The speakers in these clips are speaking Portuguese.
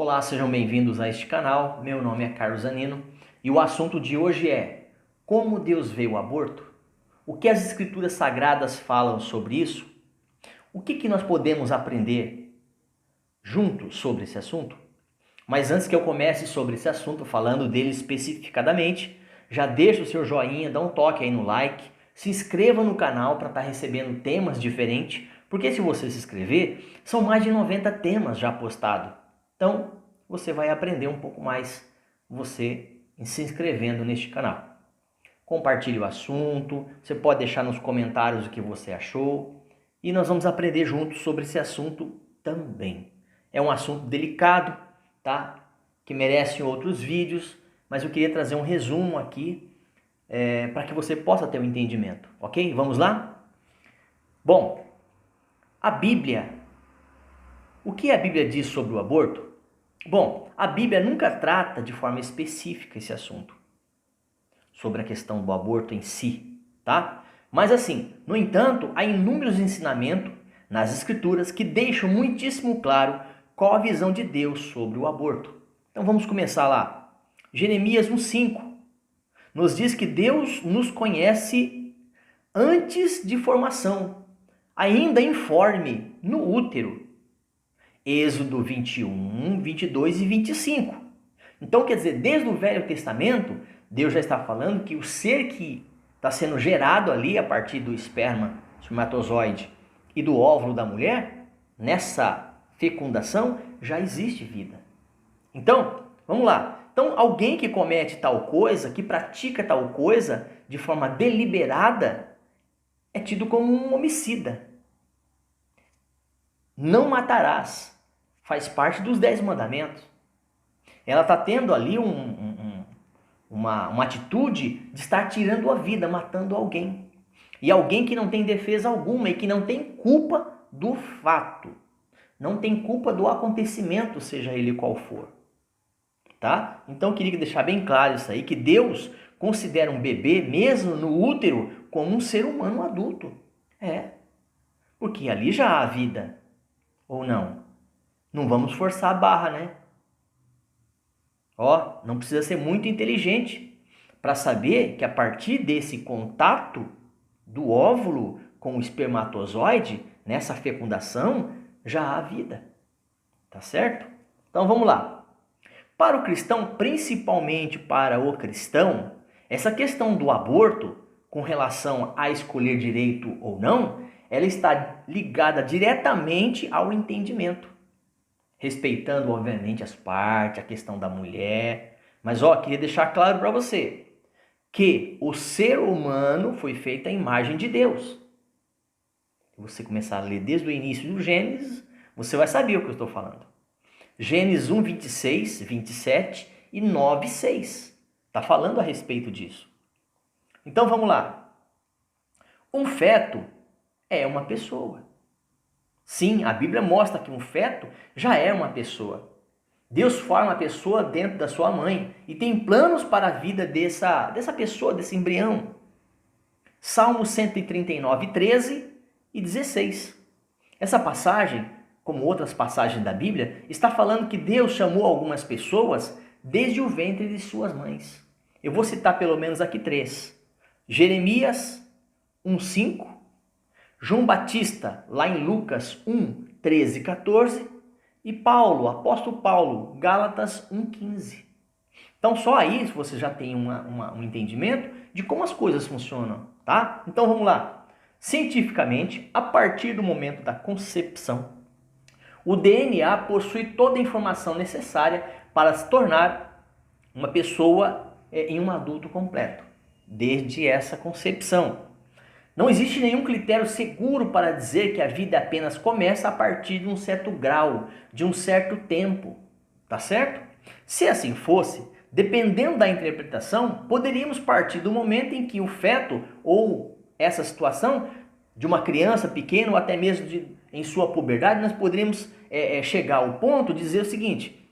Olá, sejam bem-vindos a este canal. Meu nome é Carlos Zanino e o assunto de hoje é como Deus vê o aborto? O que as escrituras sagradas falam sobre isso? O que nós podemos aprender juntos sobre esse assunto? Mas antes que eu comece sobre esse assunto, falando dele especificadamente, já deixa o seu joinha, dá um toque aí no like, se inscreva no canal para estar recebendo temas diferentes, porque se você se inscrever, são mais de 90 temas já postados. Então, você vai aprender um pouco mais você se inscrevendo neste canal. Compartilhe o assunto, você pode deixar nos comentários o que você achou e nós vamos aprender juntos sobre esse assunto também. É um assunto delicado, tá? Que merece outros vídeos, mas eu queria trazer um resumo aqui para que você possa ter um entendimento, ok? Vamos lá? Bom, a Bíblia, o que a Bíblia diz sobre o aborto? Bom, a Bíblia nunca trata de forma específica esse assunto, sobre a questão do aborto em si, tá? Mas assim, no entanto, há inúmeros ensinamentos nas Escrituras que deixam muitíssimo claro qual a visão de Deus sobre o aborto. Então vamos começar lá. Jeremias 1,5 nos diz que Deus nos conhece antes de formação, ainda informe no útero. Êxodo 21, 22 e 25. Então, quer dizer, desde o Velho Testamento, Deus já está falando que o ser que está sendo gerado ali a partir do espermatozoide e do óvulo da mulher, nessa fecundação, já existe vida. Então, vamos lá. Então, alguém que comete tal coisa, que pratica tal coisa de forma deliberada, é tido como um homicida. Não matarás. Faz parte dos 10 mandamentos. Ela está tendo ali uma atitude de estar tirando a vida, matando alguém. E alguém que não tem defesa alguma e que não tem culpa do fato. Não tem culpa do acontecimento, seja ele qual for. Tá? Então eu queria deixar bem claro isso aí, que Deus considera um bebê, mesmo no útero, como um ser humano adulto. Porque ali já há vida. Ou não? Não vamos forçar a barra, né? Ó, não precisa ser muito inteligente para saber que a partir desse contato do óvulo com o espermatozoide, nessa fecundação, já há vida. Tá certo? Então vamos lá. Para o cristão, principalmente para o cristão, essa questão do aborto, com relação a escolher direito ou não, ela está ligada diretamente ao entendimento. Respeitando, obviamente, as partes, a questão da mulher. Mas, queria deixar claro para você que o ser humano foi feito à imagem de Deus. Se você começar a ler desde o início do Gênesis, você vai saber o que eu estou falando. Gênesis 1, 26, 27 e 9, 6. Está falando a respeito disso. Então, vamos lá. Um feto é uma pessoa. Sim, a Bíblia mostra que um feto já é uma pessoa. Deus forma a pessoa dentro da sua mãe e tem planos para a vida dessa pessoa, desse embrião. Salmo 139, 13 e 16. Essa passagem, como outras passagens da Bíblia, está falando que Deus chamou algumas pessoas desde o ventre de suas mães. Eu vou citar pelo menos aqui 3. Jeremias 1,5. João Batista, lá em Lucas 1, 13 e 14. E Paulo, apóstolo Paulo, Gálatas 1,15. Então só aí você já tem um entendimento de como as coisas funcionam, tá? Então vamos lá. Cientificamente, a partir do momento da concepção, o DNA possui toda a informação necessária para se tornar uma pessoa em um adulto completo, desde essa concepção. Não existe nenhum critério seguro para dizer que a vida apenas começa a partir de um certo grau, de um certo tempo, tá certo? Se assim fosse, dependendo da interpretação, poderíamos partir do momento em que o feto ou essa situação de uma criança pequena ou até mesmo em sua puberdade, nós poderíamos chegar ao ponto de dizer o seguinte: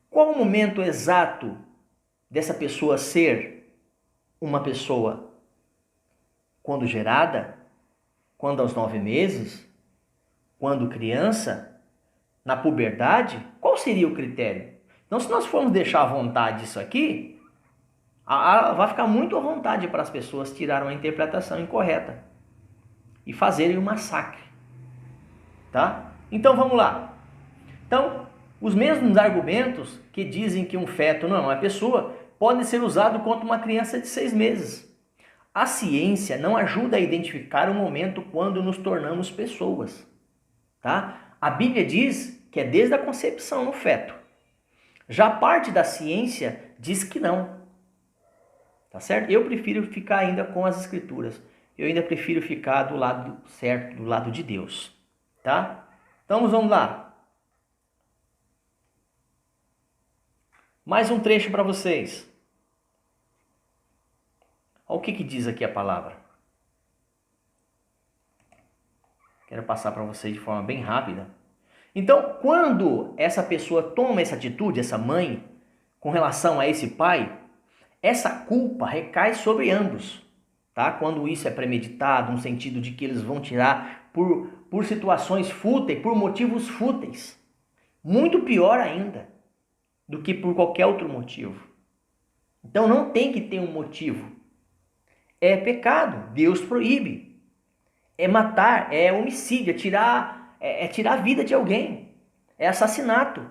qual o momento exato dessa pessoa ser uma pessoa? Quando gerada? Quando aos 9 meses? Quando criança? na puberdade, qual seria o critério? Então, se nós formos deixar à vontade isso aqui, vai ficar muito à vontade para as pessoas tirarem uma interpretação incorreta e fazerem um massacre, tá? Então, vamos lá. Então, os mesmos argumentos que dizem que um feto não é uma pessoa podem ser usados contra uma criança de 6 meses. A ciência não ajuda a identificar o momento quando nos tornamos pessoas, tá? A Bíblia diz que é desde a concepção no feto. Já parte da ciência diz que não. Tá certo? Eu prefiro ficar ainda com as escrituras. Eu ainda prefiro ficar do lado certo, do lado de Deus, tá? Então vamos lá. Mais um trecho para vocês. Olha o que diz aqui a palavra. Quero passar para vocês de forma bem rápida. Então, quando essa pessoa toma essa atitude, essa mãe, com relação a esse pai, essa culpa recai sobre ambos, tá? Quando isso é premeditado, no sentido de que eles vão tirar por situações fúteis, por motivos fúteis. Muito pior ainda do que por qualquer outro motivo. Então não tem que ter um motivo. É pecado, Deus proíbe. É matar, é homicídio, é tirar a vida de alguém. É assassinato.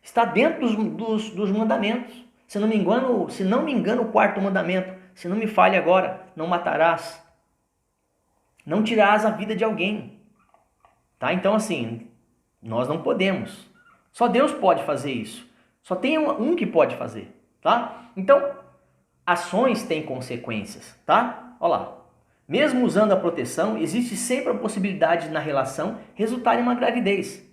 Está dentro dos mandamentos. Se não me engano, o quarto mandamento, se não me falhe agora, não matarás. Não tirarás a vida de alguém. Tá? Então assim, nós não podemos. Só Deus pode fazer isso. Só tem um que pode fazer, tá? Então, ações têm consequências, tá? Olha lá. Mesmo usando a proteção, existe sempre a possibilidade de, na relação, resultar em uma gravidez.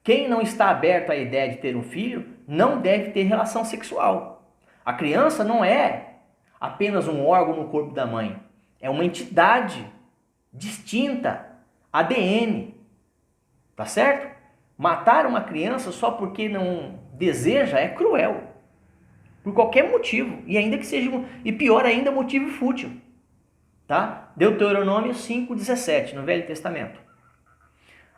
Quem não está aberto à ideia de ter um filho, não deve ter relação sexual. A criança não é apenas um órgão no corpo da mãe. É uma entidade distinta, ADN. Tá certo? Matar uma criança só porque não deseja é cruel. Por qualquer motivo. E ainda que seja, e pior ainda, motivo fútil. Tá? Deuteronômio 5,17, no Velho Testamento.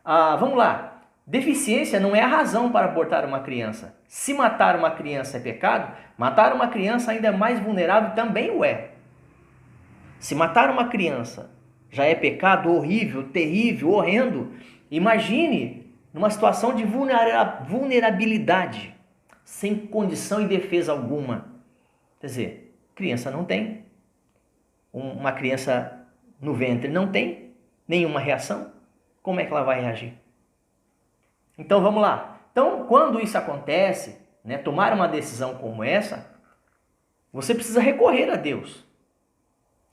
Vamos lá. Deficiência não é a razão para abortar uma criança. Se matar uma criança é pecado, matar uma criança ainda mais vulnerável também o é. Se matar uma criança já é pecado horrível, terrível, horrendo, imagine numa situação de vulnerabilidade, sem condição e defesa alguma. Quer dizer, criança não tem. Uma criança no ventre não tem nenhuma reação. Como é que ela vai reagir? Então vamos lá. Então, quando isso acontece, né, tomar uma decisão como essa, você precisa recorrer a Deus.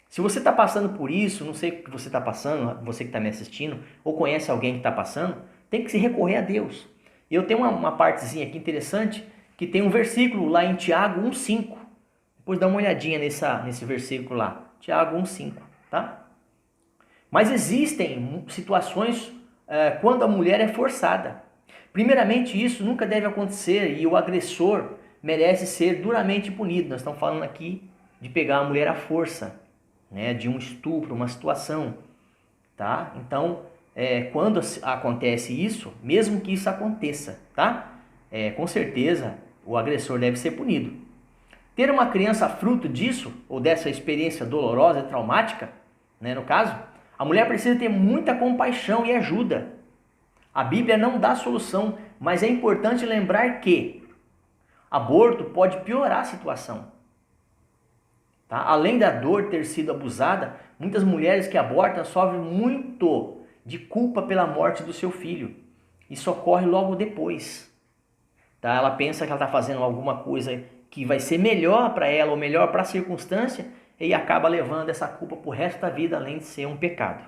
Se você está passando por isso, não sei o que você está passando, você que está me assistindo, ou conhece alguém que está passando, tem que se recorrer a Deus. E eu tenho uma partezinha aqui interessante, que tem um versículo lá em Tiago 1,5. Depois dá uma olhadinha nesse versículo lá. Tiago 1,5, tá? Mas existem situações quando a mulher é forçada. Primeiramente, isso nunca deve acontecer e o agressor merece ser duramente punido. Nós estamos falando aqui de pegar a mulher à força, né? De um estupro, uma situação, tá? Então, quando acontece isso, mesmo que isso aconteça, tá? Com certeza o agressor deve ser punido. Ter uma criança fruto disso, ou dessa experiência dolorosa e traumática, né, no caso, a mulher precisa ter muita compaixão e ajuda. A Bíblia não dá solução, mas é importante lembrar que aborto pode piorar a situação. Tá? Além da dor ter sido abusada, muitas mulheres que abortam sofrem muito de culpa pela morte do seu filho. Isso ocorre logo depois. Tá? Ela pensa que ela está fazendo alguma coisa que vai ser melhor para ela ou melhor para a circunstância e acaba levando essa culpa para o resto da vida, além de ser um pecado.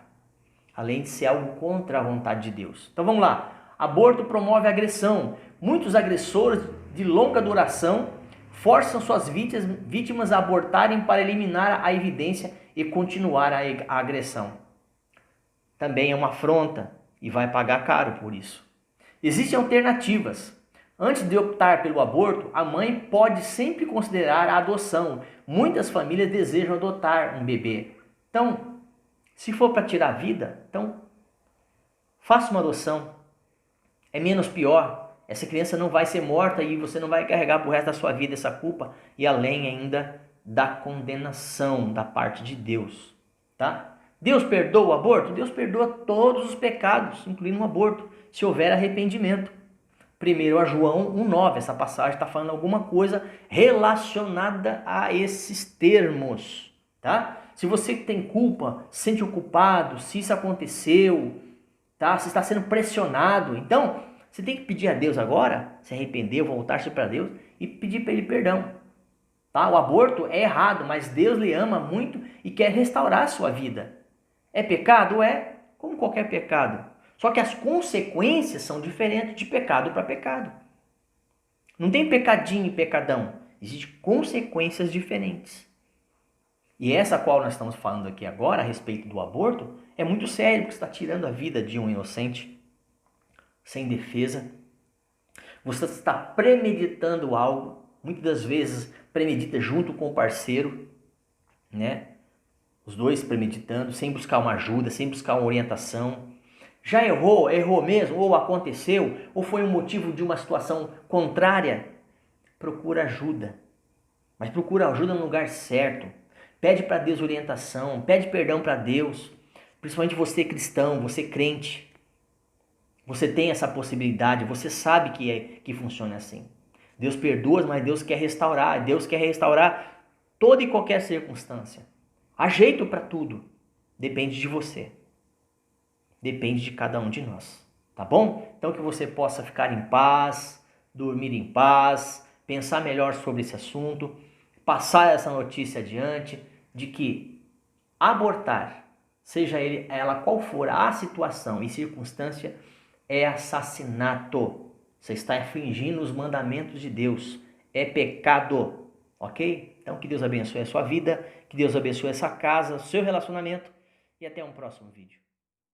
Além de ser algo contra a vontade de Deus. Então vamos lá. Aborto promove agressão. Muitos agressores de longa duração forçam suas vítimas a abortarem para eliminar a evidência e continuar a agressão. Também é uma afronta e vai pagar caro por isso. Existem alternativas. Antes de optar pelo aborto, a mãe pode sempre considerar a adoção. Muitas famílias desejam adotar um bebê. Então, se for para tirar a vida, então faça uma adoção. é menos pior. Essa criança não vai ser morta e você não vai carregar pro resto da sua vida essa culpa e além ainda da condenação da parte de Deus, tá? Deus perdoa o aborto? Deus perdoa todos os pecados, incluindo o aborto, se houver arrependimento. 1 João 1,9, essa passagem está falando alguma coisa relacionada a esses termos, tá? Se você tem culpa, se sente culpado, se isso aconteceu, tá? Se está sendo pressionado, então você tem que pedir a Deus agora, se arrepender, voltar-se para Deus e pedir para Ele perdão, tá? O aborto é errado, mas Deus lhe ama muito e quer restaurar a sua vida. É pecado? É, como qualquer pecado. Só que as consequências são diferentes de pecado para pecado. Não tem pecadinho e pecadão. Existem consequências diferentes. E essa qual nós estamos falando aqui agora, a respeito do aborto, é muito sério, porque você está tirando a vida de um inocente, sem defesa. Você está premeditando algo, muitas das vezes premedita junto com o parceiro, né? Os dois premeditando, sem buscar uma ajuda, sem buscar uma orientação. Já errou? Errou mesmo? Ou aconteceu? Ou foi um motivo de uma situação contrária? Procura ajuda. Mas procura ajuda no lugar certo. Pede para Deus orientação. Pede perdão para Deus. Principalmente você cristão, você crente. Você tem essa possibilidade. Você sabe que funciona assim. Deus perdoa, mas Deus quer restaurar. Deus quer restaurar toda e qualquer circunstância. Há jeito para tudo. Depende de você. Depende de cada um de nós, tá bom? Então que você possa ficar em paz, dormir em paz, pensar melhor sobre esse assunto, passar essa notícia adiante de que abortar, seja ela qual for a situação e circunstância, é assassinato. Você está infringindo os mandamentos de Deus, é pecado, ok? Então que Deus abençoe a sua vida, que Deus abençoe essa casa, o seu relacionamento e até um próximo vídeo.